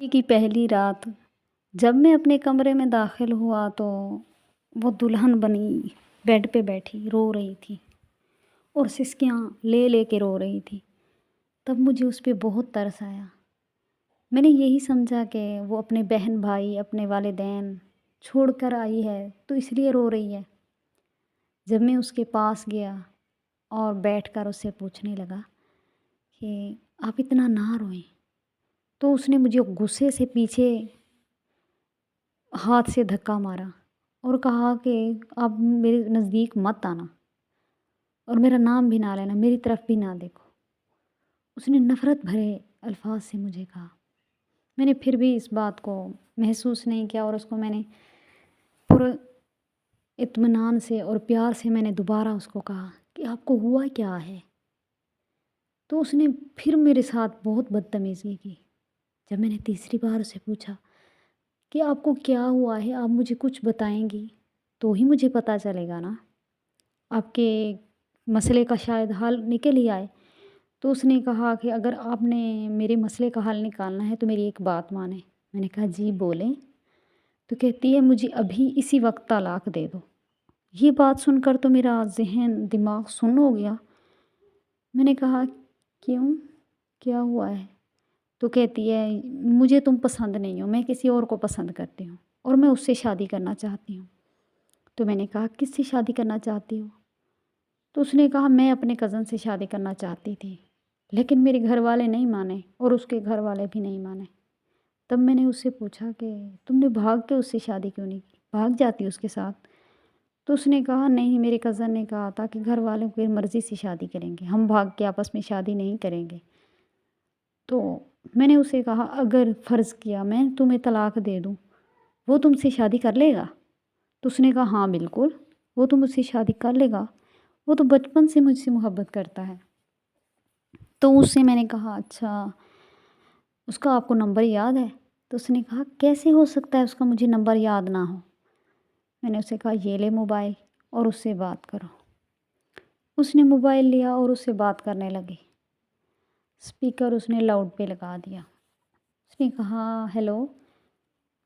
کی پہلی رات جب میں اپنے کمرے میں داخل ہوا تو وہ دلہن بنی بیڈ پہ بیٹھی رو رہی تھی اور سسکیاں لے لے کے رو رہی تھی۔ تب مجھے اس پہ بہت ترس آیا۔ میں نے یہی سمجھا کہ وہ اپنے بہن بھائی اپنے والدین چھوڑ کر آئی ہے تو اس لیے رو رہی ہے۔ جب میں اس کے پاس گیا اور بیٹھ کر اس سے پوچھنے لگا کہ آپ اتنا نہ روئیں، تو اس نے مجھے غصے سے پیچھے ہاتھ سے دھکا مارا اور کہا کہ آپ میرے نزدیک مت آنا اور میرا نام بھی نہ لینا، میری طرف بھی نہ دیکھو۔ اس نے نفرت بھرے الفاظ سے مجھے کہا۔ میں نے پھر بھی اس بات کو محسوس نہیں کیا اور اس کو میں نے پورے اطمینان سے اور پیار سے میں نے دوبارہ اس کو کہا کہ آپ کو ہوا کیا ہے؟ تو اس نے پھر میرے ساتھ بہت بدتمیزی کی۔ جب میں نے تیسری بار اسے پوچھا کہ آپ کو کیا ہوا ہے، آپ مجھے کچھ بتائیں گی تو ہی مجھے پتہ چلے گا نا، آپ کے مسئلے کا شاید حل نکل ہی آئے۔ تو اس نے کہا کہ اگر آپ نے میرے مسئلے کا حل نکالنا ہے تو میری ایک بات مانیں۔ میں نے کہا جی بولیں۔ تو کہتی ہے مجھے ابھی اسی وقت طلاق دے دو۔ یہ بات سن کر تو میرا ذہن دماغ سن ہو گیا۔ میں نے کہا کیوں، کیا ہوا ہے؟ تو کہتی ہے مجھے تم پسند نہیں ہو، میں کسی اور کو پسند کرتی ہوں اور میں اس سے شادی کرنا چاہتی ہوں۔ تو میں نے کہا کس سے شادی کرنا چاہتی ہو؟ تو اس نے کہا میں اپنے کزن سے شادی کرنا چاہتی تھی لیکن میرے گھر والے نہیں مانے اور اس کے گھر والے بھی نہیں مانے۔ تب میں نے اس سے پوچھا کہ تم نے بھاگ کے اس سے شادی کیوں نہیں کی، بھاگ جاتی اس کے ساتھ؟ تو اس نے کہا نہیں، میرے کزن نے کہا تھا کہ گھر والوں کی مرضی سے شادی کریں گے، ہم بھاگ کے آپس میں شادی نہیں کریں گے۔ تو میں نے اسے کہا اگر فرض کیا میں تمہیں طلاق دے دوں وہ تم سے شادی کر لے گا؟ تو اس نے کہا ہاں بالکل، وہ تو مجھ سے شادی کر لے گا، وہ تو بچپن سے مجھ سے محبت کرتا ہے۔ تو اس سے میں نے کہا اچھا اس کا آپ کو نمبر یاد ہے؟ تو اس نے کہا کیسے ہو سکتا ہے اس کا مجھے نمبر یاد نہ ہو؟ میں نے اسے کہا یہ لے موبائل اور اس سے بات کرو۔ اس نے موبائل لیا اور اس سے بات کرنے لگی۔ اسپیکر اس نے لاؤڈ پہ لگا دیا۔ اس نے کہا ہیلو،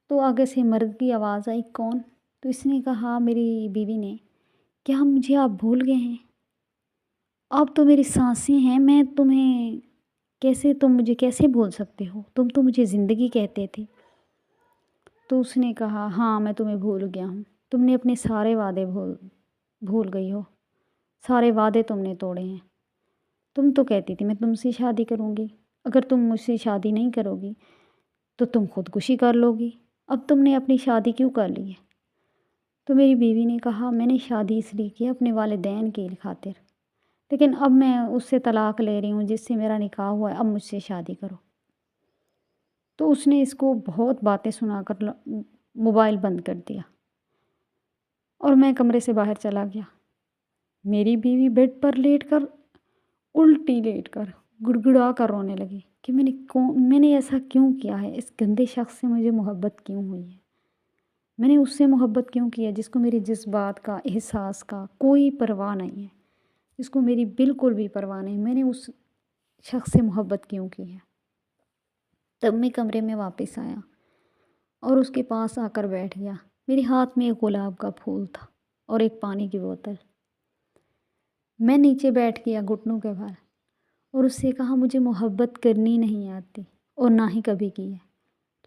تو آگے سے مرد کی آواز آئی کون؟ تو اس نے کہا میری بیوی نے، کیا مجھے آپ بھول گئے ہیں؟ آپ تو میری سانسیں ہیں، میں تمہیں کیسے، تم مجھے کیسے بھول سکتے ہو؟ تم تو مجھے زندگی کہتے تھے۔ تو اس نے کہا ہاں میں تمہیں بھول گیا ہوں، تم نے اپنے سارے وعدے بھول گئی ہو، سارے وعدے تم نے توڑے ہیں۔ تم تو کہتی تھی میں تم سے شادی کروں گی، اگر تم مجھ سے شادی نہیں کرو گی تو تم خودکشی کر لو گی، اب تم نے اپنی شادی کیوں کر لی ہے؟ تو میری بیوی نے کہا میں نے شادی اس لیے کی اپنے والدین کی خاطر، لیکن اب میں اس سے طلاق لے رہی ہوں جس سے میرا نکاح ہوا ہے، اب مجھ سے شادی کرو۔ تو اس نے اس کو بہت باتیں سنا کر موبائل بند کر دیا اور میں کمرے سے باہر چلا گیا۔ میری بیوی بیڈ پر لیٹ کر الٹی لیٹ کر گڑ گڑا کر رونے لگی کہ میں نے ایسا کیوں کیا ہے، اس گندے شخص سے مجھے محبت کیوں ہوئی ہے، میں نے اس سے محبت کیوں کی ہے جس کو میری جذبات کا، احساس کا کوئی پرواہ نہیں ہے، جس کو میری بالکل بھی پرواہ نہیں، میں نے اس شخص سے محبت کیوں کی ہے۔ تب میں کمرے میں واپس آیا اور اس کے پاس آ کر بیٹھ گیا۔ میرے ہاتھ میں ایک گلاب کا پھول تھا اور ایک پانی کی بوتل۔ میں نیچے بیٹھ گیا گھٹنوں کے بھر اور اس سے کہا مجھے محبت کرنی نہیں آتی اور نہ ہی کبھی کی ہے،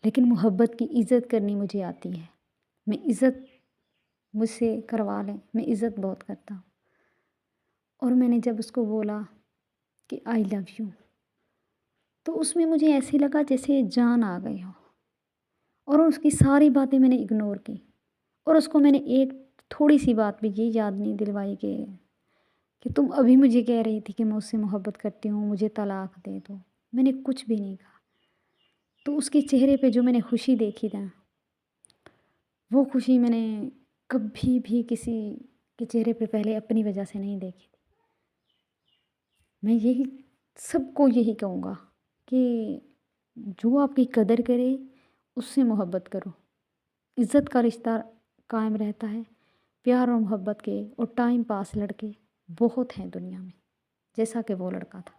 لیکن محبت کی عزت کرنی مجھے آتی ہے۔ میں عزت مجھ سے کروا لیں، میں عزت بہت کرتا ہوں۔ اور میں نے جب اس کو بولا کہ آئی لو یو تو اس میں مجھے ایسے لگا جیسے جان آ گئی ہو، اور اس کی ساری باتیں میں نے اگنور کی اور اس کو میں نے ایک تھوڑی سی بات بھی یہ یاد نہیں دلوائی کہ تم ابھی مجھے کہہ رہی تھی کہ میں اس سے محبت کرتی ہوں، مجھے طلاق دے دو۔ میں نے کچھ بھی نہیں کہا۔ تو اس کے چہرے پہ جو میں نے خوشی دیکھی تھا، وہ خوشی میں نے کبھی بھی کسی کے چہرے پہ پہلے اپنی وجہ سے نہیں دیکھی تھی۔ میں یہی سب کو یہی کہوں گا کہ جو آپ کی قدر کرے اس سے محبت کرو، عزت کا رشتہ قائم رہتا ہے۔ پیار اور محبت کے اور ٹائم پاس لڑکے بہت ہیں دنیا میں، جیسا کہ وہ لڑکا تھا۔